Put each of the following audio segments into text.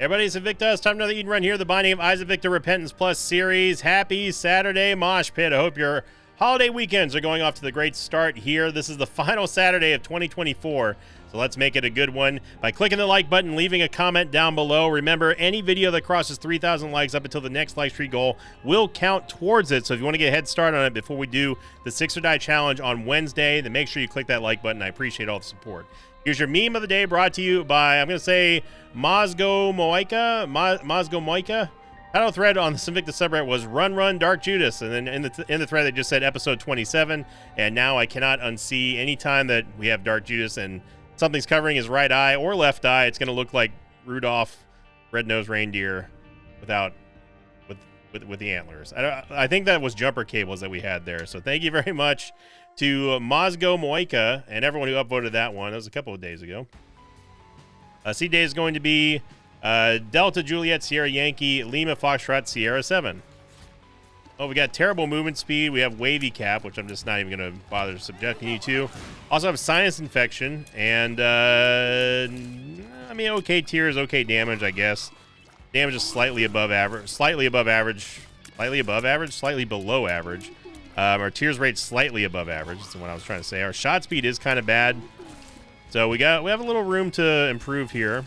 Everybody, it's Invicta. It's time for another Eden Run here. The Binding of Isaac Victor Repentance Plus series. Happy Saturday, Mosh Pit. I hope your holiday weekends are going off to the great start here. This is the final Saturday of 2024, so let's make it a good one by clicking the like button, leaving a comment down below. Remember, any video that crosses 3,000 likes up until the next like streak goal will count towards it. So if you want to get a head start on it before we do the 6 or Die challenge on Wednesday, then make sure you click that like button. I appreciate all the support. Here's your meme of the day, brought to you by, I'm going to say, Mozgo Moika. Title thread on the Invicta subreddit was Run Run Dark Judas, and then in the thread they just said episode 27, and now I cannot unsee any time that we have Dark Judas and something's covering his right eye or left eye. It's going to look like Rudolph Red-Nosed Reindeer with the antlers. I think that was jumper cables that we had there. So thank you very much to Mozgo Moika and everyone who upvoted that one. That was a couple of days ago. Seed day is going to be Delta Juliet Sierra Yankee Lima Foxtrot Sierra 7. Oh, we got terrible movement speed. We have wavy cap, which I'm just not even going to bother subjecting you to. Also have sinus infection and I mean, okay tears, okay damage, I guess. Damage is slightly above average, slightly below average. Our tears rate slightly above average. That's what I was trying to say. Our shot speed is kind of bad, so we have a little room to improve here.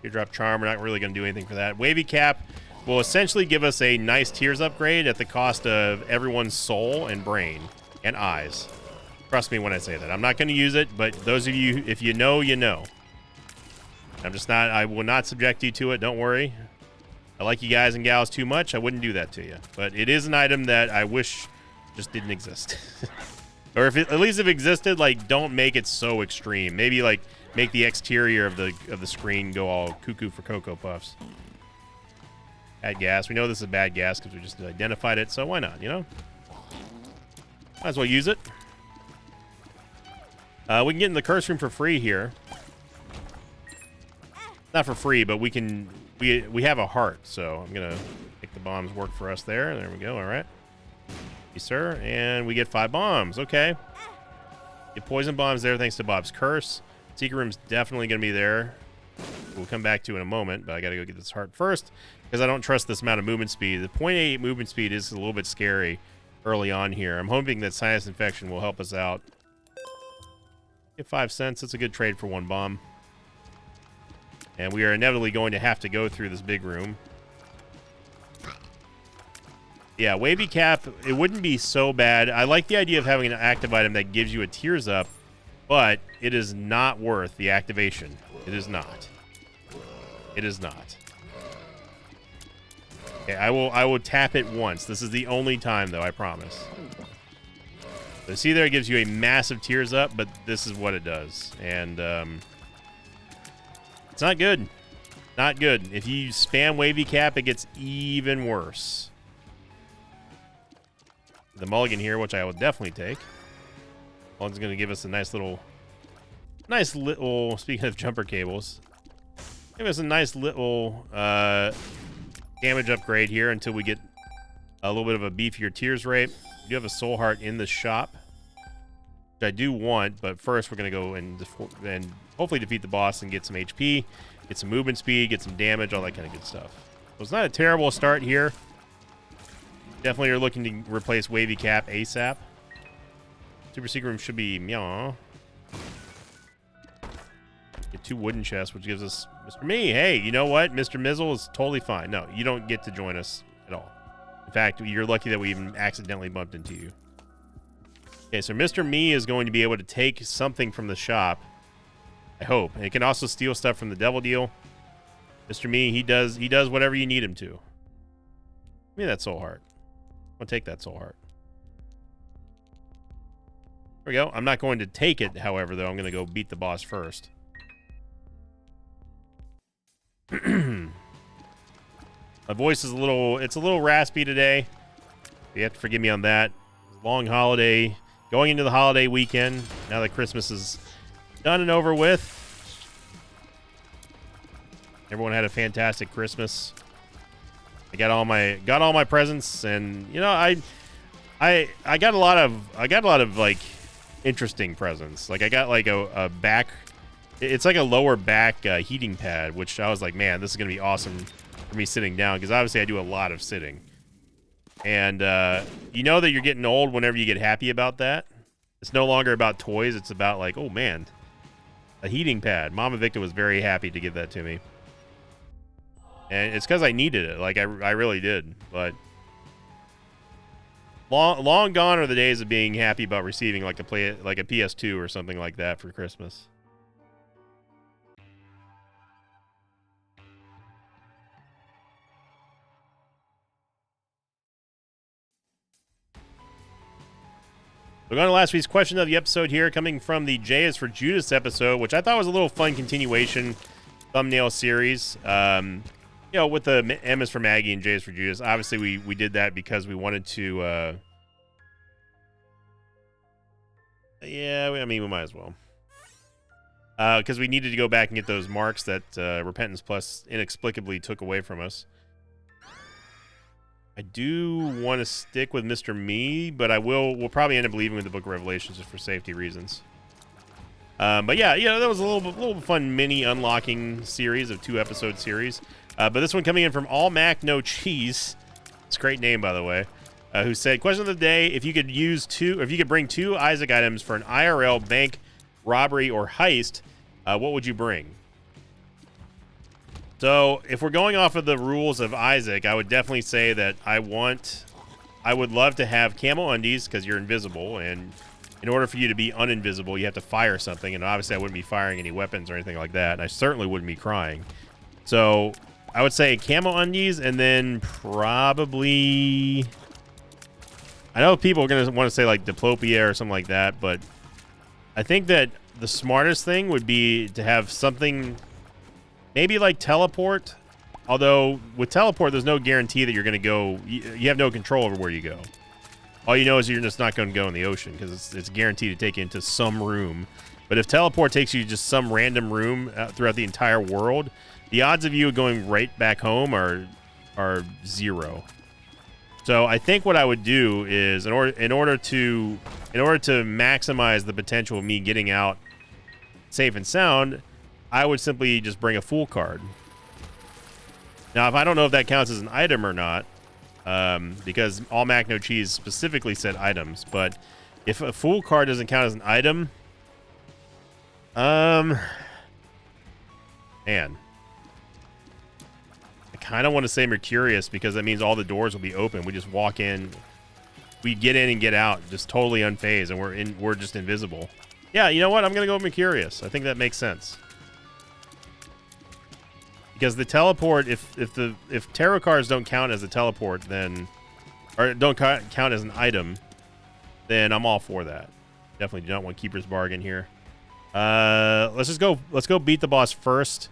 Teardrop Charm, we're not really going to do anything for that. Wavy Cap will essentially give us a nice tears upgrade at the cost of everyone's soul and brain and eyes. Trust me when I say that. I'm not going to use it, but those of you, if you know, you know. I will not subject you to it. Don't worry. I like you guys and gals too much. I wouldn't do that to you. But it is an item that I wish just didn't exist. Or at least if it existed, like, don't make it so extreme. Maybe, like, make the exterior of the screen go all cuckoo for Cocoa Puffs. Bad gas. We know this is bad gas because we just identified it, so why not, you know? Might as well use it. We can get in the curse room for free here. Not for free, but we have a heart, so I'm gonna make the bombs work for us there. There we go. All right, yes, sir. And we get 5 bombs. Okay. Get poison bombs there thanks to Bob's curse. Secret room's definitely gonna be there. We'll come back to in a moment, but I gotta go get this heart first because I don't trust this amount of movement speed. The 0.8 movement speed is a little bit scary early on here. I'm hoping that sinus infection will help us out. Get 5 cents. That's a good trade for 1 bomb. And we are inevitably going to have to go through this big room. Yeah, Wavy Cap, it wouldn't be so bad. I like the idea of having an active item that gives you a tears up, but it is not worth the activation. It is not. It is not. Okay, I will tap it once. This is the only time, though, I promise. So see there, it gives you a massive tears up, but this is what it does. And, it's not good. Not good. If you spam Wavy Cap, it gets even worse. The mulligan here, which I will definitely take. Mulligan's going to give us a nice little, speaking of jumper cables, give us a nice little damage upgrade here until we get a little bit of a beefier tears rate. We do have a soul heart in the shop, which I do want, but first we're going to go and hopefully defeat the boss and get some HP, get some movement speed, get some damage, all that kind of good stuff. So it's not a terrible start here. Definitely are looking to replace Wavy Cap ASAP. Super Secret Room should be meow. Get 2 wooden chests, which gives us Mr. Me. Hey, you know what? Mr. Mizzle is totally fine. No, you don't get to join us at all. In fact, you're lucky that we even accidentally bumped into you. Okay, so Mr. Me is going to be able to take something from the shop. I hope. And it can also steal stuff from the Devil Deal. Mr. Me, he does whatever you need him to. Give me that soul heart. I'll take that soul heart. There we go. I'm not going to take it, however, though. I'm going to go beat the boss first. My voice is a little raspy today. You have to forgive me on that. Long holiday. Going into the holiday weekend. Now that Christmas is done and over with. Everyone had a fantastic Christmas. I got all my presents, and you know, I got a lot of like interesting presents. Like I got like a back It's like a lower back heating pad, which I was like, man, this is going to be awesome for me sitting down, because obviously I do a lot of sitting. And you know that you're getting old whenever you get happy about that. It's no longer about toys. It's about like, oh, man, a heating pad. Mama Victa was very happy to give that to me. And it's because I needed it. Like, I really did. But long gone are the days of being happy about receiving like a PS2 or something like that for Christmas. We're going to last week's question of the episode here, coming from the J is for Judas episode, which I thought was a little fun continuation thumbnail series. You know, with the M is for Maggie and J is for Judas. Obviously, we did that because we wanted to. Yeah, I mean, we might as well. Because we needed to go back and get those marks that Repentance Plus inexplicably took away from us. I do want to stick with Mr. Me, but we'll probably end up leaving with the Book of Revelations just for safety reasons. But yeah, that was a little fun mini unlocking series of 2-episode series. But this one coming in from All Mac No Cheese. It's a great name, by the way. Who said, question of the day, if you could bring 2 Isaac items for an IRL bank robbery or heist, what would you bring? So, if we're going off of the rules of Isaac, I would definitely say that I would love to have camo undies, because you're invisible, and in order for you to be uninvisible, you have to fire something, and obviously I wouldn't be firing any weapons or anything like that, and I certainly wouldn't be crying. So, I would say camo undies, and then probably... I know people are going to want to say, like, diplopia or something like that, but I think that the smartest thing would be to have something... Maybe like teleport, although with teleport, there's no guarantee that you're going to go. You have no control over where you go. All you know is you're just not going to go in the ocean, because it's guaranteed to take you into some room. But if teleport takes you to just some random room throughout the entire world, the odds of you going right back home are 0. So I think what I would do is in order to maximize the potential of me getting out safe and sound, I would simply just bring a full card. Now, if I don't know if that counts as an item or not, because All Mac No Cheese specifically said items, but if a full card doesn't count as an item, man, I kind of want to say Mercurius, because that means all the doors will be open. We just walk in, we get in and get out, just totally unfazed, and we're just invisible. Yeah, you know what? I'm gonna go with Mercurius. I think that makes sense. Because the teleport, if tarot cards don't count as a teleport, then, or don't count as an item, then I'm all for that. Definitely do not want Keeper's Bargain here. Let's go beat the boss first.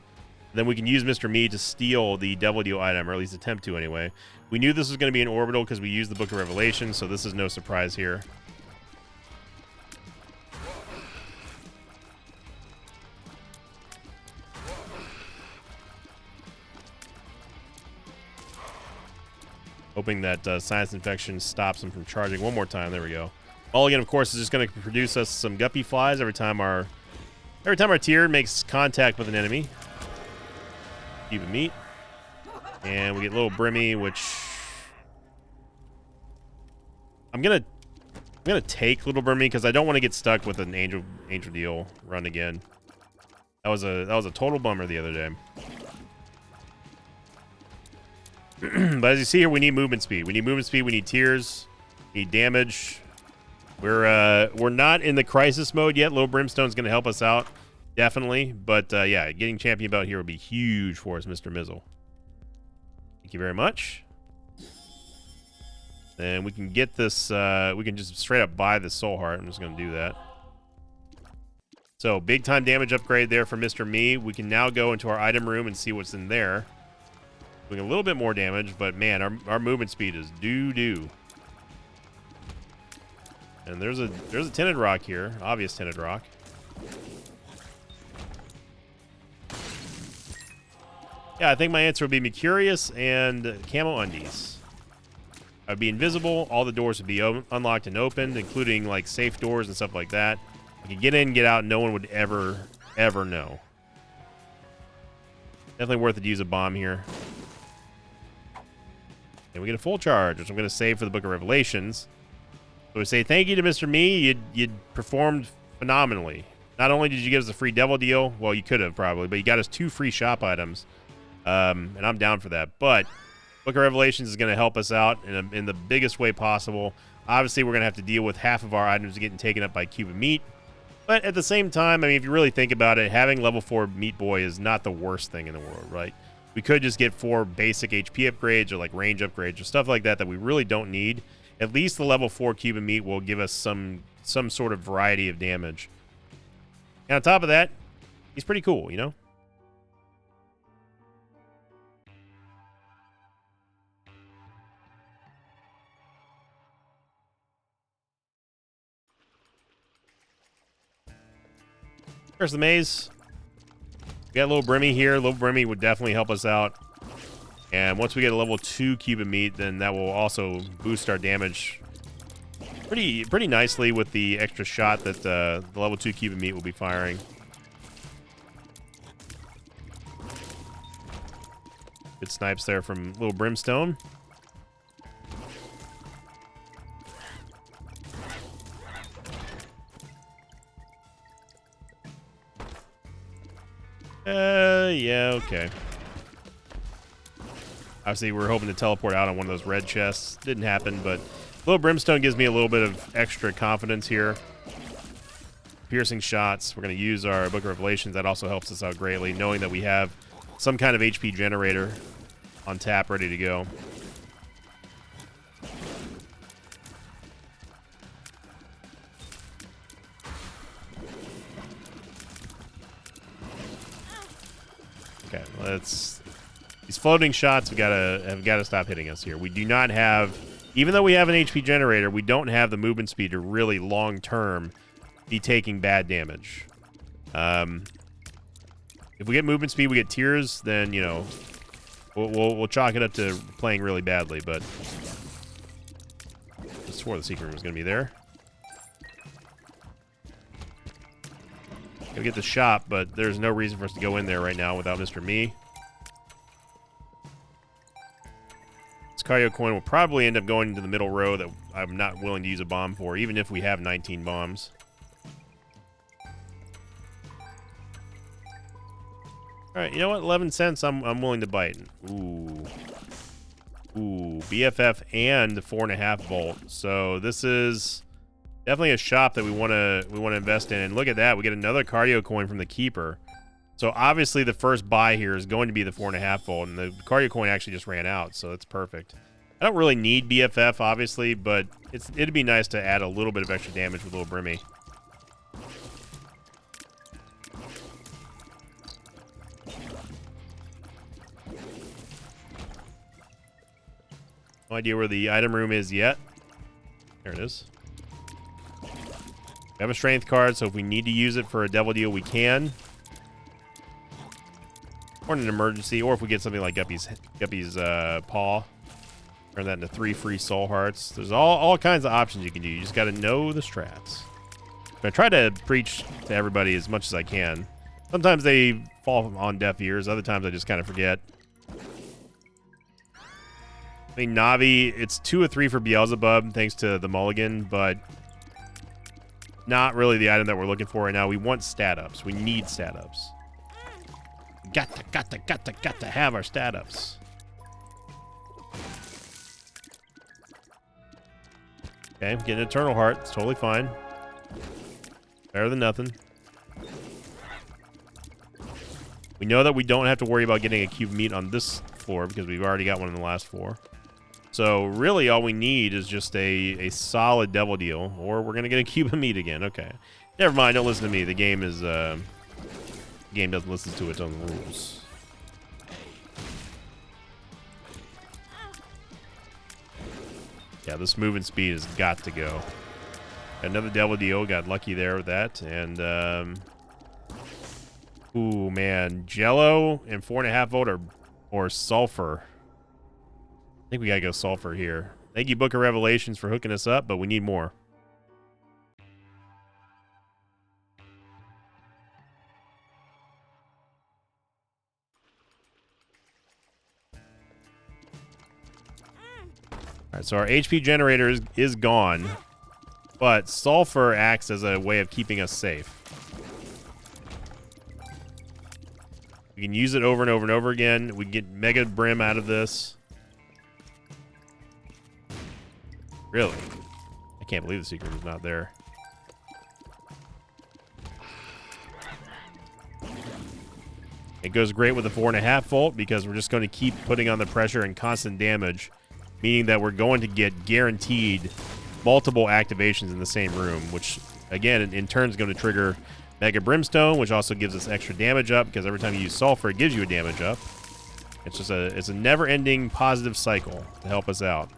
Then we can use Mr. Me to steal the Devil Deal item, or at least attempt to anyway. We knew this was going to be an orbital because we used the Book of Revelation, so this is no surprise here. Hoping that Sinus Infection stops him from charging one more time. There we go. Mulligan, of course, is just going to produce us some Guppy Flies every time our tier makes contact with an enemy. Keep it meat. And we get Little Brimmy, which... I'm gonna take Little Brimmy because I don't want to get stuck with an Angel Deal run again. That was a total bummer the other day. But as you see here, we need movement speed. We need movement speed. We need tears. We need damage. We're not in the crisis mode yet. Little Brimstone's going to help us out, definitely. But yeah, getting champion belt here would be huge for us, Mr. Mizzle. Thank you very much. And we can get this. We can just straight up buy the Soul Heart. I'm just going to do that. So big time damage upgrade there for Mr. Me. We can now go into our item room and see what's in there. Doing a little bit more damage, but man, our movement speed is doo-doo. And there's a tinted rock here, obvious tinted rock. Yeah, I think my answer would be Mercurius and Camo Undies. I'd be invisible, all the doors would be unlocked and opened, including like safe doors and stuff like that. I could get in, get out, no one would ever ever know. Definitely worth it to use a bomb here. And we get a full charge, which I'm going to save for the Book of Revelations. So we say thank you to Mr. Me. You performed phenomenally. Not only did you give us a free devil deal, well, you could have probably, but you got us 2 free shop items. And I'm down for that. But Book of Revelations is going to help us out in the biggest way possible. Obviously, we're going to have to deal with half of our items getting taken up by Cuban Meat. But at the same time, I mean, if you really think about it, having level 4 Meat Boy is not the worst thing in the world, right? We could just get 4 basic HP upgrades or like range upgrades or stuff like that we really don't need. At least the level 4 Cuban Meat will give us some sort of variety of damage. And on top of that, he's pretty cool, you know? There's the maze. We got a little Brimmy here. Little Brimmy would definitely help us out. And once we get a level 2 Cuban Meat, then that will also boost our damage pretty nicely with the extra shot that the level 2 Cuban Meat will be firing. Good snipes there from Little Brimstone. Yeah, okay. Obviously, we're hoping to teleport out on one of those red chests. Didn't happen, but Little Brimstone gives me a little bit of extra confidence here. Piercing shots. We're going to use our Book of Revelations. That also helps us out greatly, knowing that we have some kind of HP generator on tap ready to go. Okay, these floating shots have got to stop hitting us here. We do not have, even though we have an HP generator, we don't have the movement speed to really long term be taking bad damage. If we get movement speed, we get tears, then you know we'll chalk it up to playing really badly. But I swore the secret room was going to be there. Gotta get the shop, but there's no reason for us to go in there right now without Mr. Me. This cardio coin will probably end up going into the middle row that I'm not willing to use a bomb for, even if we have 19 bombs. Alright, you know what? 11 cents I'm willing to bite. Ooh. Ooh, BFF and the 4.5 volt. So this is definitely a shop that we want to invest in. And look at that, we get another cardio coin from the keeper. So obviously the first buy here is going to be the 4.5 volt, and the cardio coin actually just ran out, so that's perfect. I don't really need BFF, obviously, but it'd be nice to add a little bit of extra damage with Little Brimmy. No idea where the item room is yet. There it is. We have a strength card, so if we need to use it for a devil deal, we can. Or in an emergency, or if we get something like Guppy's paw. Turn that into 3 free soul hearts. There's all kinds of options you can do. You just got to know the strats. I try to preach to everybody as much as I can. Sometimes they fall on deaf ears. Other times I just kind of forget. I mean, Navi, it's 2 or 3 for Beelzebub, thanks to the mulligan, but not really the item that we're looking for right now. We want stat ups. We need stat ups. Got to have our stat ups. Okay, I'm getting an Eternal Heart. It's totally fine. Better than nothing. We know that we don't have to worry about getting a cube meat on this floor because we've already got one in the last floor. So really all we need is just a solid devil deal, or we're going to get a cube of meat again. Okay. Never mind, don't listen to me. The game is the game doesn't listen to its own rules. Yeah, this movement speed has got to go. Another devil deal. Got lucky there with that. And, ooh, man. Jello and 4.5 volt or sulfur. I think we got to go sulfur here. Thank you, Book of Revelations, for hooking us up, but we need more. Alright, so our HP generator is gone. But sulfur acts as a way of keeping us safe. We can use it over and over and over again. We can get Mega Brim out of this. Really? I can't believe the secret is not there. It goes great with a 4.5 volt because we're just going to keep putting on the pressure and constant damage, meaning that we're going to get guaranteed multiple activations in the same room, which again in turn is going to trigger Mega Brimstone, which also gives us extra damage up because every time you use sulfur, it gives you a damage up. It's just it's a never-ending positive cycle to help us out.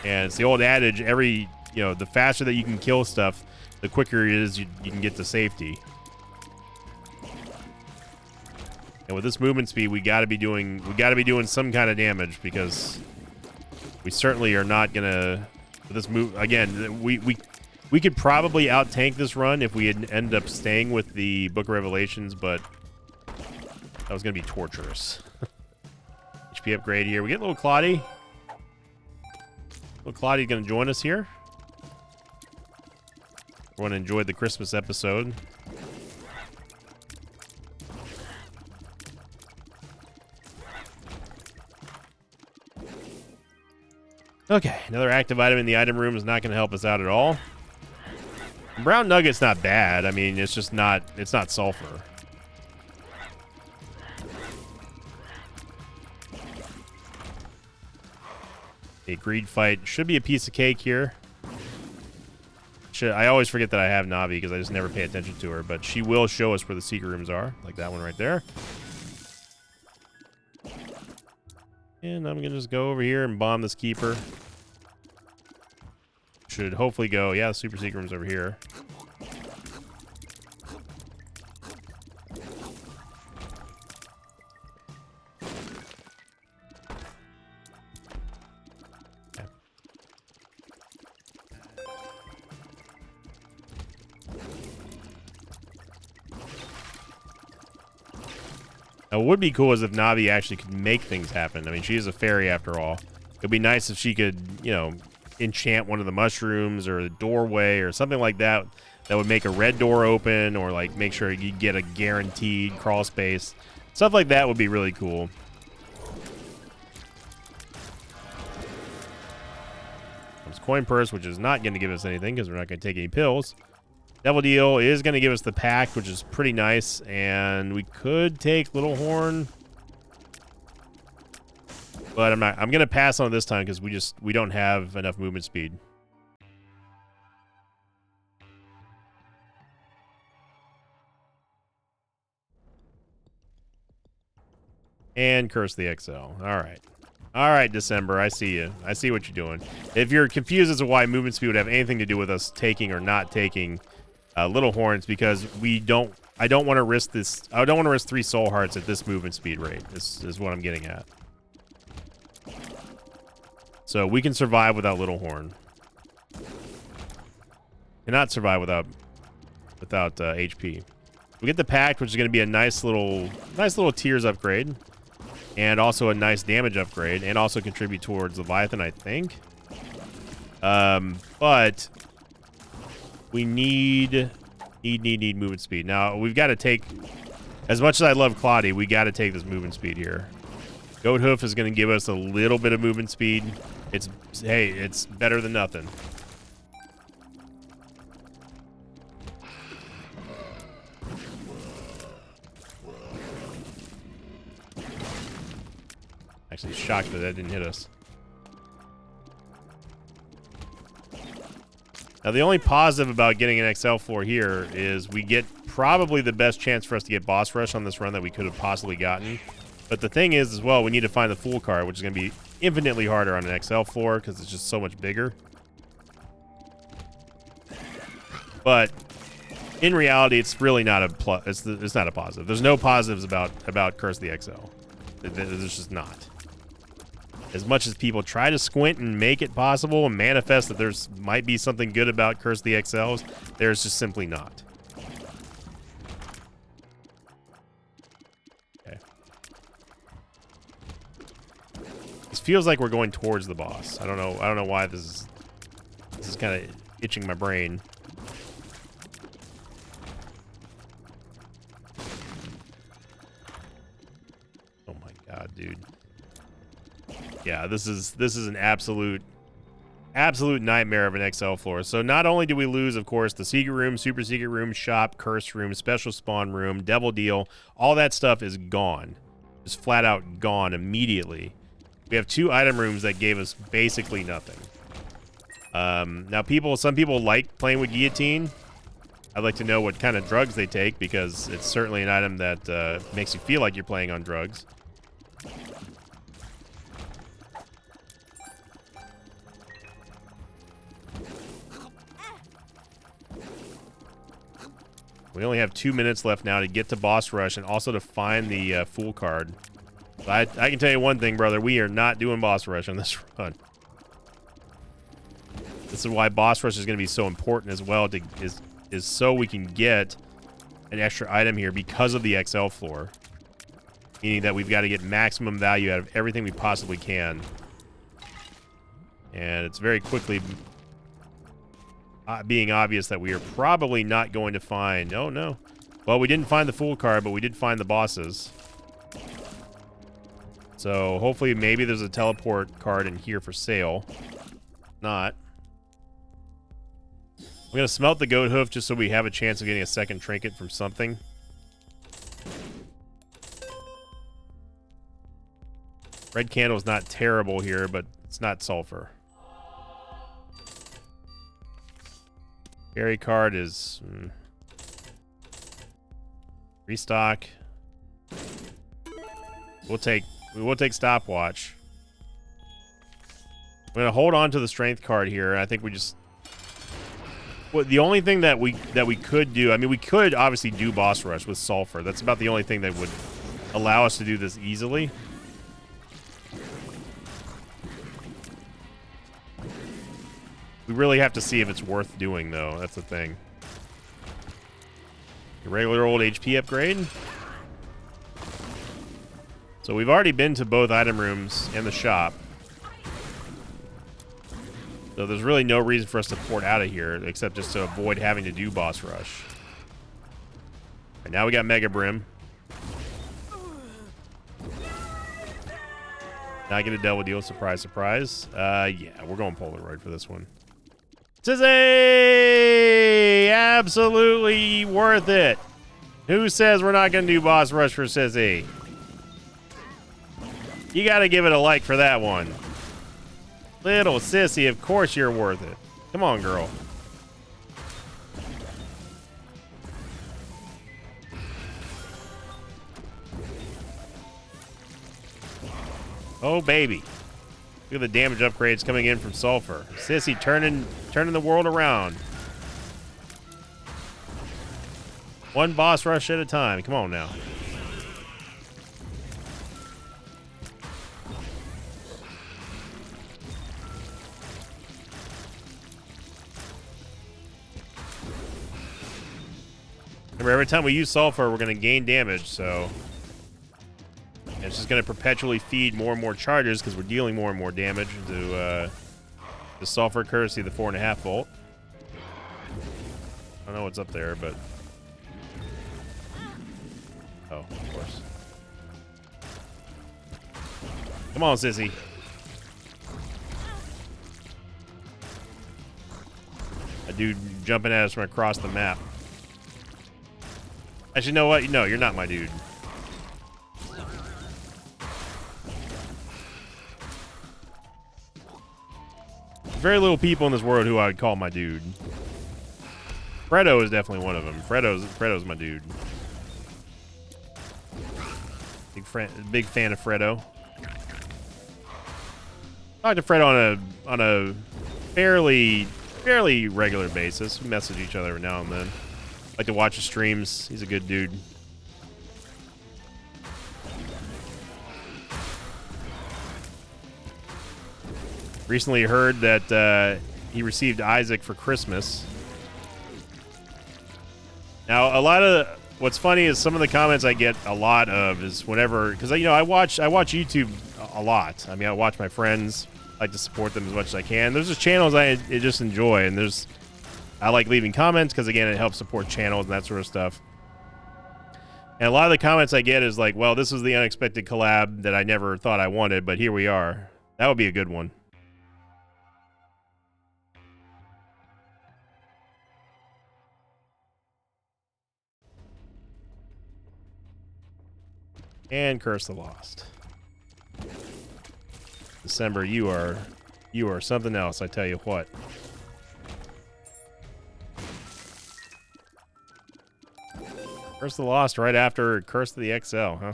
And it's the old adage: the faster that you can kill stuff, the quicker it is you can get to safety. And with this movement speed, we got to be doing some kind of damage because we certainly are not gonna. With this move again, we could probably out tank this run if we had ended up staying with the Book of Revelations, but that was gonna be torturous. HP upgrade here. We get little Claudie. Little Claudie's gonna join us here. Everyone enjoyed the Christmas episode. Okay, another active item in the item room is not going to help us out at all. Brown Nugget's not bad. I mean, it's just not, it's not sulfur. A greed fight should be a piece of cake here. I always forget that I have Navi because I just never pay attention to her, but she will show us where the secret rooms are, like that one right there. And I'm going to just go over here and bomb this keeper. Should hopefully go, yeah, the super secret room's over here. Now, what would be cool is if Navi actually could make things happen. I mean, she is a fairy after all. It'd be nice if she could, enchant one of the mushrooms or a doorway or something like that that would make a red door open or, like, make sure you get a guaranteed crawl space. Stuff like that would be really cool. Comes Coin Purse, which is not going to give us anything because we're not going to take any pills. Devil Deal is going to give us the pact, which is pretty nice, and we could take Little Horn, but I'm going to pass on it this time because we don't have enough movement speed. And Curse the XL. All right, December. I see you. I see what you're doing. If you're confused as to why movement speed would have anything to do with us taking or not taking Little Horns, because I don't want to risk this. I don't want to risk 3 soul hearts at this movement speed rate. This is what I'm getting at. So we can survive without Little Horn. Cannot survive without HP. We get the pact, which is going to be a nice little tiers upgrade, and also a nice damage upgrade, and also contribute towards Leviathan, I think. But we need movement speed. Now, we've got to take, as much as I love Claudie, we got to take this movement speed here. Goat Hoof is going to give us a little bit of movement speed. Hey, it's better than nothing. Actually shocked that didn't hit us. Now, the only positive about getting an XL4 here is we get probably the best chance for us to get boss rush on this run that we could have possibly gotten. But the thing is, as well, we need to find the full card, which is going to be infinitely harder on an XL4 because it's just so much bigger. But in reality, it's really not a plus. It's not a positive. There's no positives about Curse the XL. There's just not. As much as people try to squint and make it possible and manifest that there's might be something good about Curse the XLs, there's just simply not. Okay. feels like we're going towards the boss. I don't know why this is kind of itching my brain. Oh my god, dude. Yeah, this is an absolute nightmare of an XL floor. So not only do we lose, of course, the secret room, super secret room, shop, curse room, special spawn room, devil deal, all that stuff is gone. Just flat out gone immediately. We have 2 item rooms that gave us basically nothing. Now some people like playing with guillotine. I'd like to know what kind of drugs they take, because it's certainly an item that makes you feel like you're playing on drugs. We only have 2 minutes left now to get to boss rush and also to find the fool card. I can tell you one thing, brother. We are not doing boss rush on this run. This is why boss rush is going to be so important as well. Is so we can get an extra item here because of the XL floor. Meaning that we've got to get maximum value out of everything we possibly can. And it's very quickly being obvious that we are probably not going to find... Oh, no. Well, we didn't find the fool card, but we did find the bosses. So, hopefully, maybe there's a teleport card in here for sale. Not. I'm going to smelt the goat hoof just so we have a chance of getting a second trinket from something. Red candle's not terrible here, but it's not sulfur. Fairy card is... restock. We'll take stopwatch. I'm gonna hold on to the strength card here. I think we just... Well, the only thing that we could do... I mean, we could obviously do boss rush with sulfur. That's about the only thing that would allow us to do this easily. We really have to see if it's worth doing, though. That's the thing. A regular old HP upgrade. So we've already been to both item rooms and the shop. So there's really no reason for us to port out of here, except just to avoid having to do boss rush. And now we got Mega Brim. Now I get a double deal. Surprise, surprise. Yeah, we're going Polaroid for this one. Sissy! Absolutely worth it. Who says we're not going to do boss rush for Sissy? You got to give it a like for that one. Little Sissy, of course you're worth it. Come on, girl. Oh, baby. Look at the damage upgrades coming in from Sulfur. Sissy turning the world around. One boss rush at a time. Come on now. Remember, every time we use Sulfur, we're going to gain damage, so... And it's just going to perpetually feed more and more charges because we're dealing more and more damage to the Sulfur Courtesy, the 4.5 volt. I don't know what's up there, but... Oh, of course. Come on, Sissy. A dude jumping at us from across the map. Actually, you know what? No, you're not my dude. Very little people in this world who I would call my dude. Fredo is definitely one of them. Fredo's my dude. Big fan of Fredo. Talk to Fredo on a fairly regular basis. We message each other every now and then. Like to watch his streams. He's a good dude. Recently heard that he received Isaac for Christmas. Now, a lot of what's funny is some of the comments I get a lot of is whenever, because I watch YouTube a lot. I mean, I watch my friends. I like to support them as much as I can. There's just channels I just enjoy, and I like leaving comments because, again, it helps support channels and that sort of stuff. And a lot of the comments I get is like, well, this was the unexpected collab that I never thought I wanted, but here we are. That would be a good one. And Curse the Lost. December, you are something else, I tell you what. Curse the Lost right after Curse of the XL, huh?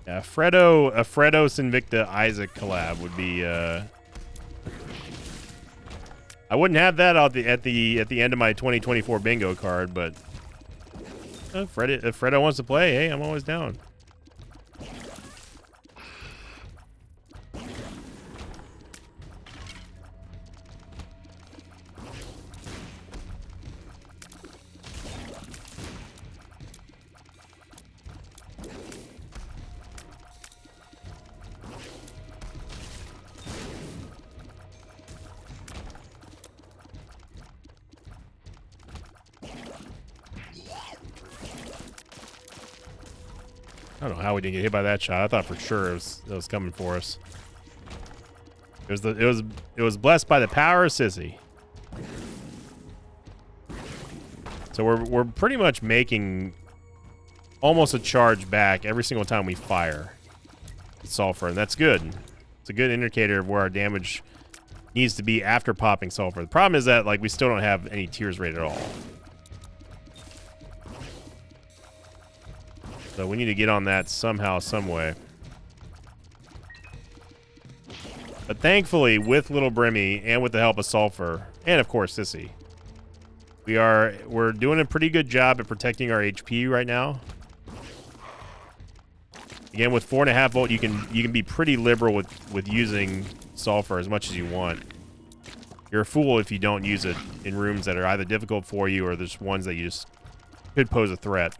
Yeah, Fredo Sinvicta Isaac collab would be I wouldn't have that at the end of my 2024 bingo card, but if Fredo wants to play, hey, I'm always down. I don't know how we didn't get hit by that shot. I thought for sure it was coming for us. It was blessed by the power of Sissy. So we're pretty much making almost a charge back every single time we fire Sulfur, and that's good. It's a good indicator of where our damage needs to be after popping Sulfur. The problem is that like we still don't have any tears rate at all. So we need to get on that somehow, some way. But thankfully, with Little Brimmy and with the help of Sulfur, and of course Sissy, we're doing a pretty good job at protecting our HP right now. Again, with 4.5 volt, you can be pretty liberal with using Sulfur as much as you want. You're a fool if you don't use it in rooms that are either difficult for you or there's ones that you just could pose a threat.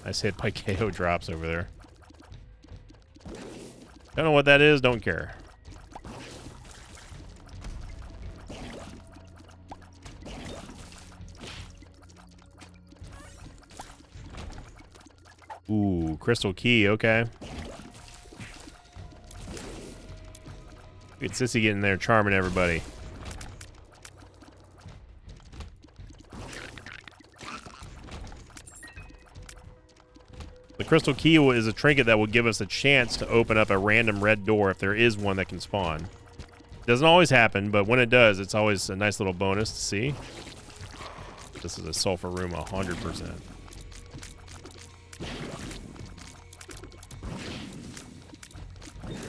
Nice hit by KO drops over there. Don't know what that is, don't care. Ooh, Crystal Key, okay. Good Sissy getting there, charming everybody. The Crystal Key is a trinket that will give us a chance to open up a random red door if there is one that can spawn. Doesn't always happen, but when it does, it's always a nice little bonus to see. This is a Sulfur room 100%.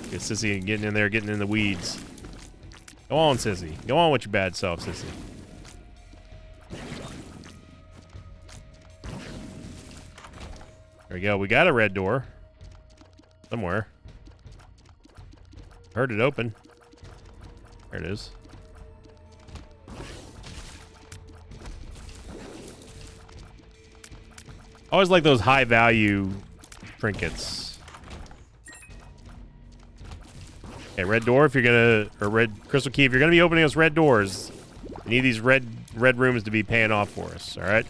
Get Sissy getting in there, getting in the weeds. Go on, Sissy. Go on with your bad self, Sissy. There we go. We got a red door. Somewhere. Heard it open. There it is. Always like those high value trinkets. Okay, red door if you're gonna, or red crystal key if you're gonna be opening us red doors. We need these red rooms to be paying off for us. All right.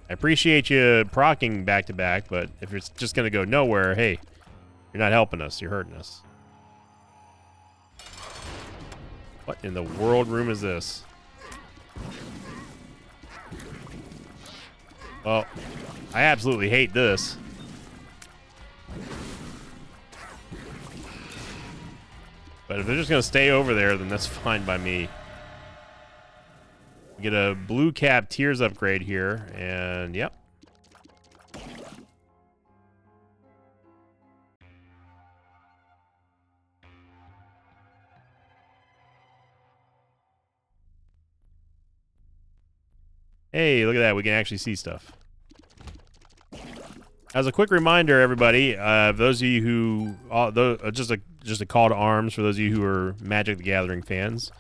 I appreciate you proccing back to back, but if it's just gonna go nowhere, hey, you're not helping us. You're hurting us. What in the world room is this? Well, I absolutely hate this. But if they're just going to stay over there, then that's fine by me. Get a blue cap tiers upgrade here, and yep. Hey, look at that. We can actually see stuff. As a quick reminder, everybody, those of you who, just just a call to arms for those of you who are Magic the Gathering fans,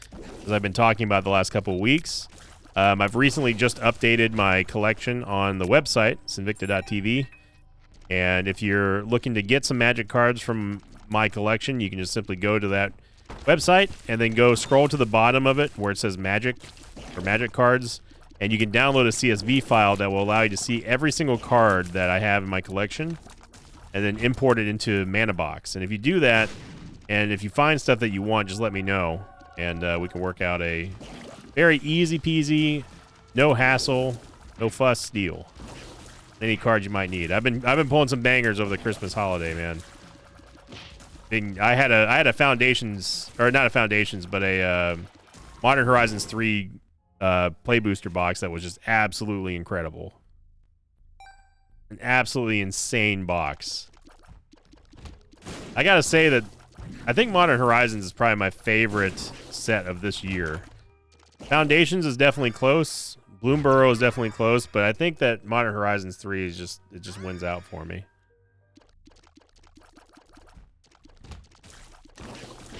as I've been talking about the last couple of weeks. I've recently just updated my collection on the website, Sinvicta.tv. And if you're looking to get some Magic cards from my collection, you can just simply go to that website and then go scroll to the bottom of it where it says Magic or Magic cards. And you can download a CSV file that will allow you to see every single card that I have in my collection and then import it into ManaBox. And if you do that, and if you find stuff that you want, just let me know. And we can work out a very easy peasy, no hassle, no fuss deal. Any cards you might need. I've been pulling some bangers over the Christmas holiday, man. I had a Foundations, or not a Foundations, but a Modern Horizons 3 play booster box that was just absolutely incredible. An absolutely insane box. I gotta say that I think Modern Horizons is probably my favorite set of this year. Foundations is definitely close. Bloomburrow is definitely close, but I think that Modern Horizons 3 is just wins out for me.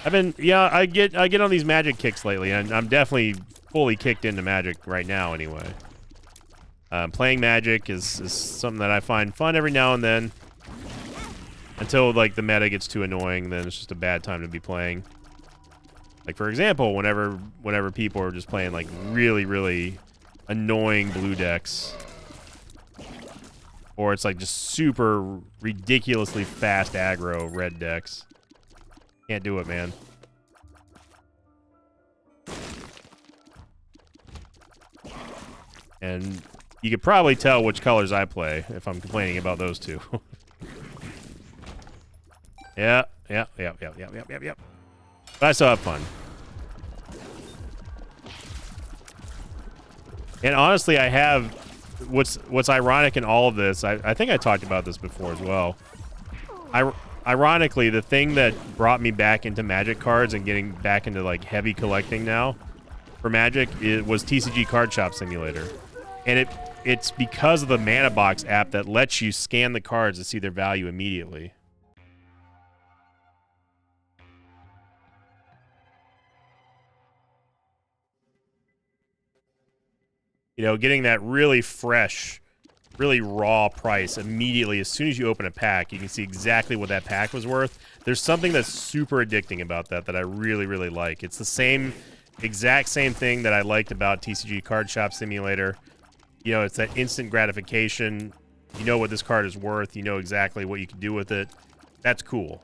I get on these Magic kicks lately, and I'm definitely fully kicked into Magic right now anyway. Playing Magic is something that I find fun every now and then. Until, like, the meta gets too annoying, then it's just a bad time to be playing. Like, for example, whenever people are just playing, like, really, really annoying blue decks. Or it's, like, just super ridiculously fast aggro red decks. Can't do it, man. And you could probably tell which colors I play if I'm complaining about those two. Yep. But I still have fun. And honestly, I have what's ironic in all of this. I think I talked about this before as well. Ironically, the thing that brought me back into Magic cards and getting back into like heavy collecting now for Magic was TCG Card Shop Simulator, and it's because of the ManaBox app that lets you scan the cards to see their value immediately. You know, getting that really fresh, really raw price immediately as soon as you open a pack, you can see exactly what that pack was worth. There's something that's super addicting about that I really, really like. It's the exact same thing that I liked about TCG Card Shop Simulator. You know, it's that instant gratification. You know what this card is worth. You know exactly what you can do with it. That's cool.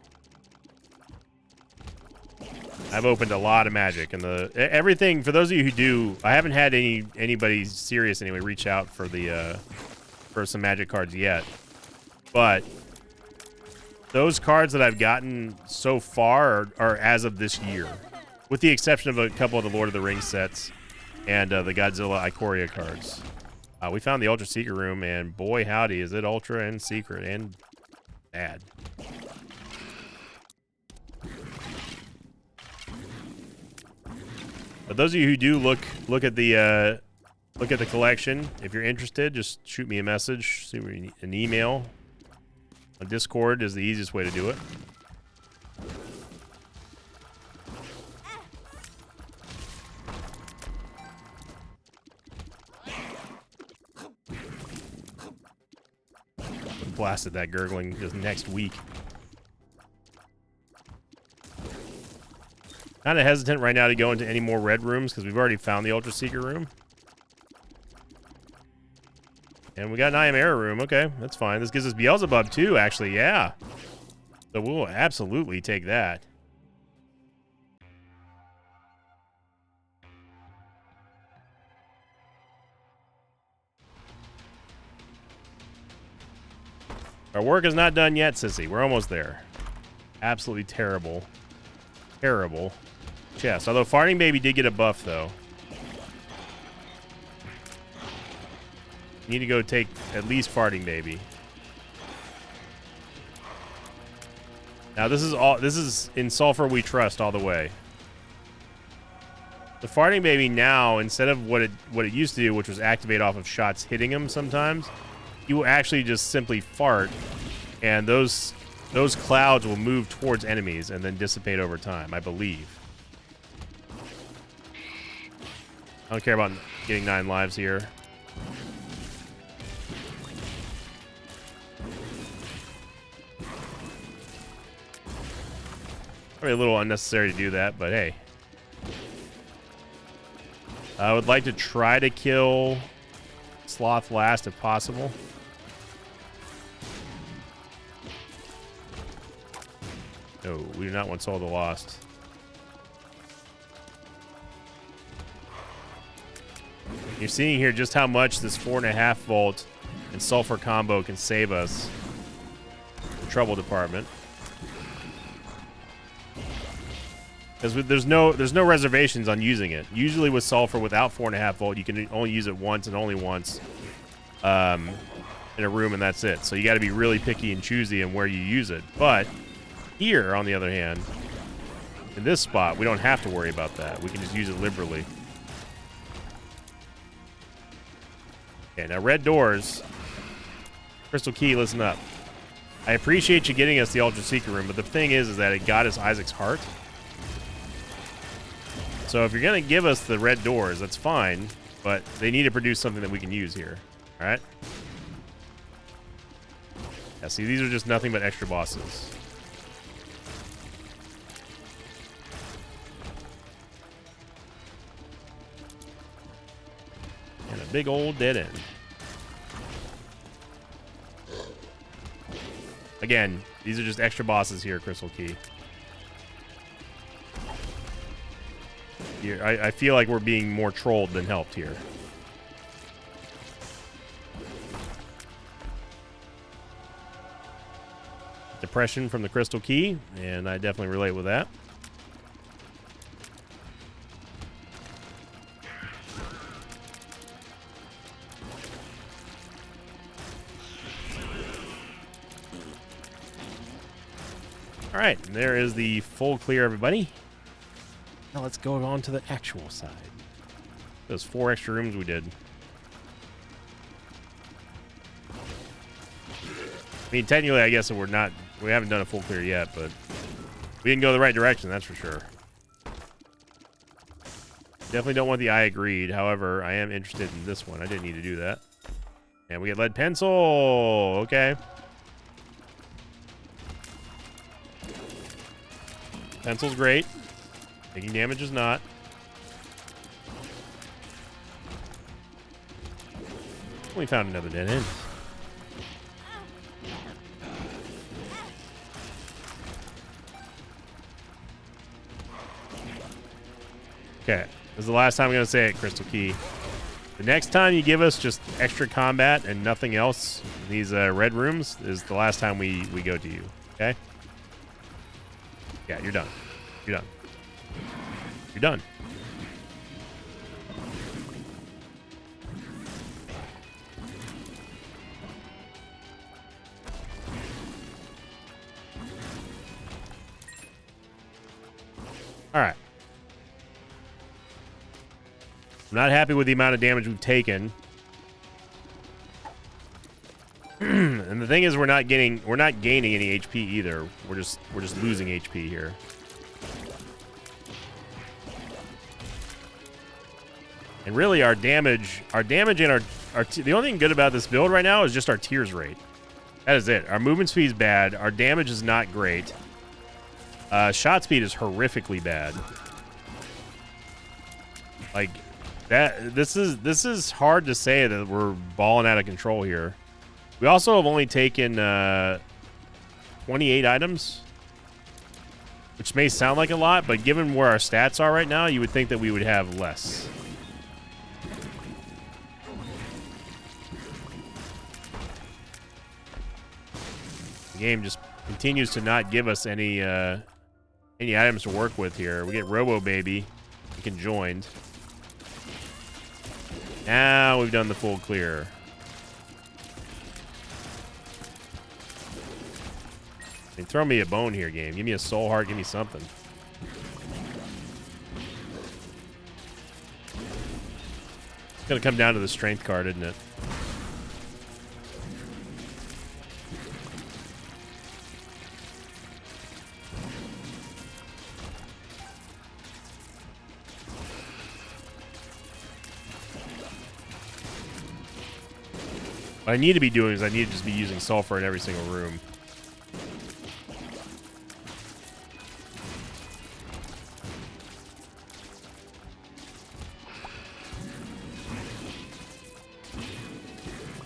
I've opened a lot of Magic, and everything for those of you who do. I haven't had anybody serious anyway reach out for for some Magic cards yet, but those cards that I've gotten so far are as of this year, with the exception of a couple of the Lord of the Rings sets and the Godzilla Ikoria cards. We found the Ultra Secret Room, and boy howdy, is it ultra and secret and bad. But those of you who do look at the collection, if you're interested, just shoot me a message, shoot me an email. On Discord is the easiest way to do it. Blasted that gurgling just next week. Kind of hesitant right now to go into any more red rooms because we've already found the Ultra Secret Room. And we got an Ayamera room. Okay, that's fine. This gives us Beelzebub too, actually. Yeah. So we'll absolutely take that. Our work is not done yet, Sissy. We're almost there. Absolutely terrible. Terrible. Chest. Although Farting Baby did get a buff, though. Need to go take at least Farting Baby. Now this is in Sulfur We Trust all the way. The Farting Baby now, instead of what it used to do, which was activate off of shots hitting him sometimes, you will actually just simply fart, and those those clouds will move towards enemies and then dissipate over time, I believe. I don't care about getting 9 lives here. Probably a little unnecessary to do that, but hey. I would like to try to kill Sloth last if possible. No, we do not want Soul of the Lost. You're seeing here just how much this 4.5 volt and sulfur combo can save us. The trouble department. Because there's no reservations on using it. Usually with sulfur without 4.5 volt, you can only use it once and only once in a room, and that's it. So you got to be really picky and choosy in where you use it. But here, on the other hand, in this spot, we don't have to worry about that. We can just use it liberally. Okay, now red doors. Crystal Key, listen up. I appreciate you getting us the Ultra Secret Room, but the thing is that it got us Isaac's heart. So if you're going to give us the red doors, that's fine, but they need to produce something that we can use here. All right? Yeah, see, these are just nothing but extra bosses. And a big old dead end. Again, these are just extra bosses here, Crystal Key. I feel like we're being more trolled than helped here. Depression from the Crystal Key, and I definitely relate with that. All right, and there is the full clear, everybody. Now let's go on to the actual side. Those 4 extra rooms we did. I mean, technically, I guess we haven't done a full clear yet, but we didn't go the right direction, that's for sure. Definitely don't want the Eye of Greed. However, I am interested in this one. I didn't need to do that. And we get lead pencil. Okay. Pencil's great. Taking damage is not. We found another dead end. Okay, this is the last time I'm going to say it, Crystal Key. The next time you give us just extra combat and nothing else in these red rooms is the last time we go to you, okay? Yeah, you're done. You're done. You're done. All right. I'm not happy with the amount of damage we've taken. And the thing is, we're not gaining any HP either. We're just losing HP here. And really, our damage and the only thing good about this build right now is just our tears rate. That is it. Our movement speed is bad. Our damage is not great. Shot speed is horrifically bad. Like that. This is hard to say that we're balling out of control here. We also have only taken 28 items, which may sound like a lot, but given where our stats are right now, you would think that we would have less. The game just continues to not give us any items to work with here. We get Robo Baby. We can join. Now we've done the full clear. I mean, throw me a bone here, game. Give me a soul heart. Give me something. It's going to come down to the strength card, isn't it? What I need to be doing is I need to just be using sulfur in every single room.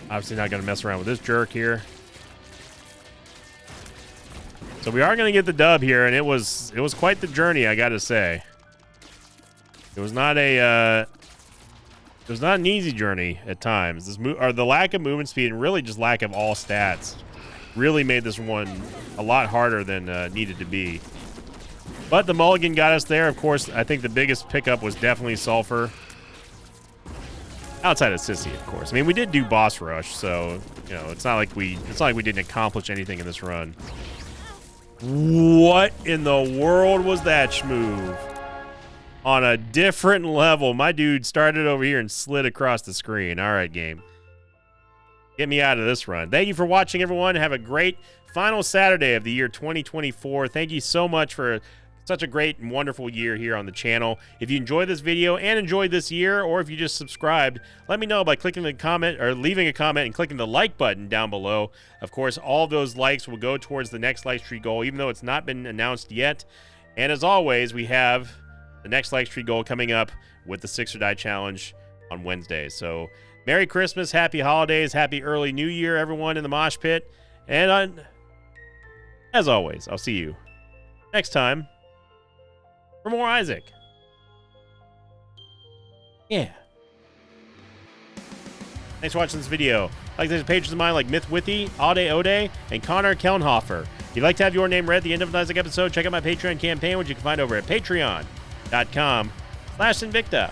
Obviously not going to mess around with this jerk here. So we are going to get the dub here, and it was quite the journey, I got to say. It was not an easy journey at times. The lack of movement speed and really just lack of all stats really made this one a lot harder than needed to be. But the mulligan got us there. Of course, I think the biggest pickup was definitely sulfur. Outside of Sissy, of course. I mean, we did do boss rush, so you know it's not like we didn't accomplish anything in this run. What in the world was that schmoove? On a different level, my dude started over here and slid across the screen. All right, game. Get me out of this run. Thank you for watching, everyone. Have a great final Saturday of the year 2024. Thank you so much for such a great and wonderful year here on the channel. If you enjoyed this video and enjoyed this year, or if you just subscribed, let me know by clicking the comment or leaving a comment and clicking the like button down below. Of course, all of those likes will go towards the next like streak goal, even though it's not been announced yet. And as always, we have the next like streak goal coming up with the 6 or Die challenge on Wednesday. So Merry Christmas, Happy Holidays, Happy Early New Year, everyone in the mosh pit. And as always, I'll see you next time for more Isaac. Yeah. Thanks for watching this video. Like there's pages of mine like Myth Withy, Ode Ode, and Connor Kelnhofer. If you'd like to have your name read at the end of an Isaac episode, check out my Patreon campaign, which you can find over at patreon.com/Invicta.